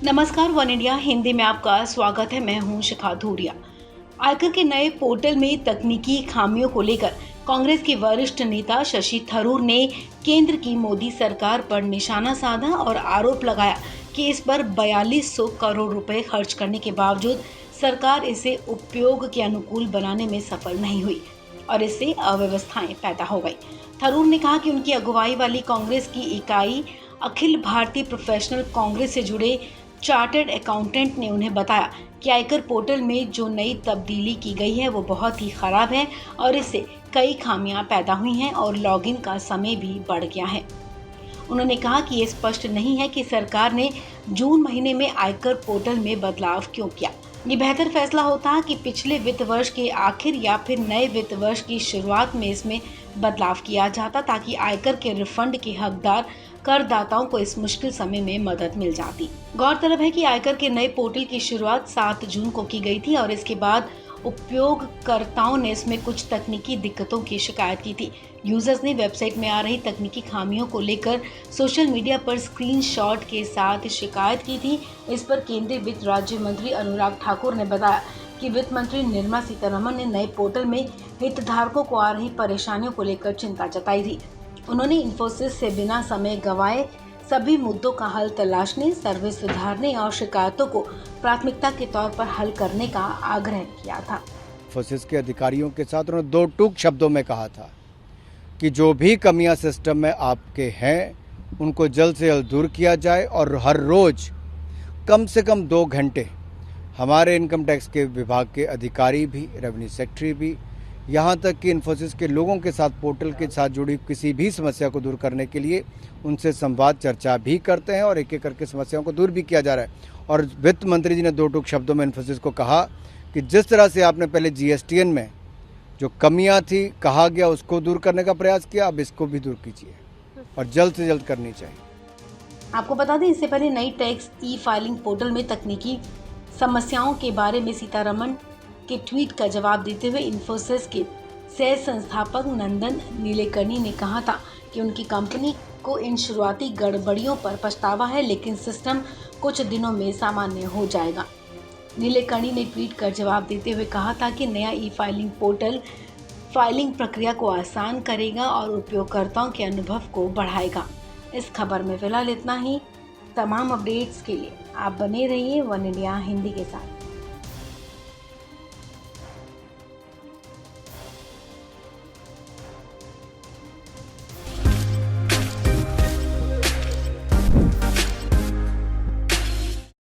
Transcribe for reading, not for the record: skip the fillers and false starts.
नमस्कार, one India Hindi में आपका स्वागत है। मैं हूं शिखा धूरिया। आयकर के नए पोर्टल में तकनीकी खामियों को लेकर कांग्रेस के वरिष्ठ नेता शशि थरूर ने केंद्र की मोदी सरकार पर निशाना साधा और आरोप लगाया कि इस पर 4200 करोड़ रुपए खर्च करने के बावजूद सरकार इसे उपयोग के अनुकूल बनाने में सफल नहीं हुई और इससे अव्यवस्थाएं पैदा हो गई। थरूर ने कहा कि उनकी अगुवाई वाली कांग्रेस की इकाई अखिल भारतीय प्रोफेशनल कांग्रेस से जुड़े चार्टर्ड अकाउंटेंट ने उन्हें बताया कि आयकर पोर्टल में जो नई तब्दीली की गई है वो बहुत ही खराब है और इससे कई खामियां पैदा हुई हैं और लॉगिन का समय भी बढ़ गया है। उन्होंने कहा कि ये स्पष्ट नहीं है कि सरकार ने जून महीने में आयकर पोर्टल में बदलाव क्यों किया। ये बेहतर फैसला होता कि पिछले वित्त वर्ष के आखिर या फिर नए वित्त वर्ष की शुरुआत में इसमें बदलाव किया जाता ताकि आयकर के रिफंड के हकदार करदाताओं को इस मुश्किल समय में मदद मिल जाती। गौरतलब है कि आयकर के नए पोर्टल की शुरुआत 7 जून को की गई थी और इसके बाद उपयोगकर्ताओं ने इसमें कुछ तकनीकी दिक्कतों की शिकायत की थी। यूजर्स ने वेबसाइट में आ रही तकनीकी खामियों को लेकर सोशल मीडिया पर स्क्रीनशॉट के साथ शिकायत की थी। इस पर केंद्रीय वित्त राज्य मंत्री अनुराग ठाकुर ने बताया कि वित्त मंत्री निर्मला सीतारमण ने नए पोर्टल में हितधारकों को आ रही परेशानियों को लेकर चिंता जताई थी। उन्होंने इन्फोसिस से बिना समय गंवाए सभी मुद्दों का हल तलाशने, सर्विस सुधारने और शिकायतों को प्राथमिकता के तौर पर हल करने का आग्रह किया था। इन्फोसिस के अधिकारियों के साथ उन्होंने 2 टूक शब्दों में कहा था कि जो भी कमियां सिस्टम में आपके हैं उनको जल्द से जल्द दूर किया जाए और हर रोज कम से कम 2 घंटे हमारे इनकम टैक्स के विभाग के अधिकारी भी, रेवेन्यू सेक्रेटरी भी, यहाँ तक कि इन्फोसिस के लोगों के साथ पोर्टल के साथ जुड़ी किसी भी समस्या को दूर करने के लिए उनसे संवाद चर्चा भी करते हैं और एक एक करके समस्याओं को दूर भी किया जा रहा है। और वित्त मंत्री जी ने 2 टूक शब्दों में इन्फोसिस को कहा कि जिस तरह से आपने पहले जीएसटीएन में जो कमियां थी कहा गया उसको दूर करने का प्रयास किया, अब इसको भी दूर कीजिए और जल्द से जल्द करनी चाहिए। आपको बता दें, इससे पहले नई टैक्स ई फाइलिंग पोर्टल में तकनीकी समस्याओं के बारे में सीतारमण के ट्वीट का जवाब देते हुए इन्फोसिस के सह संस्थापक नंदन नीलेकर्णी ने कहा था कि उनकी कंपनी को इन शुरुआती गड़बड़ियों पर पछतावा है, लेकिन सिस्टम कुछ दिनों में सामान्य हो जाएगा। नीलेकर्णी ने ट्वीट कर जवाब देते हुए कहा था कि नया ई फाइलिंग पोर्टल फाइलिंग प्रक्रिया को आसान करेगा और उपयोगकर्ताओं के अनुभव को बढ़ाएगा। इस खबर में फिलहाल इतना ही। तमाम अपडेट्स के लिए आप बने रहिए वन इंडिया हिंदी के साथ।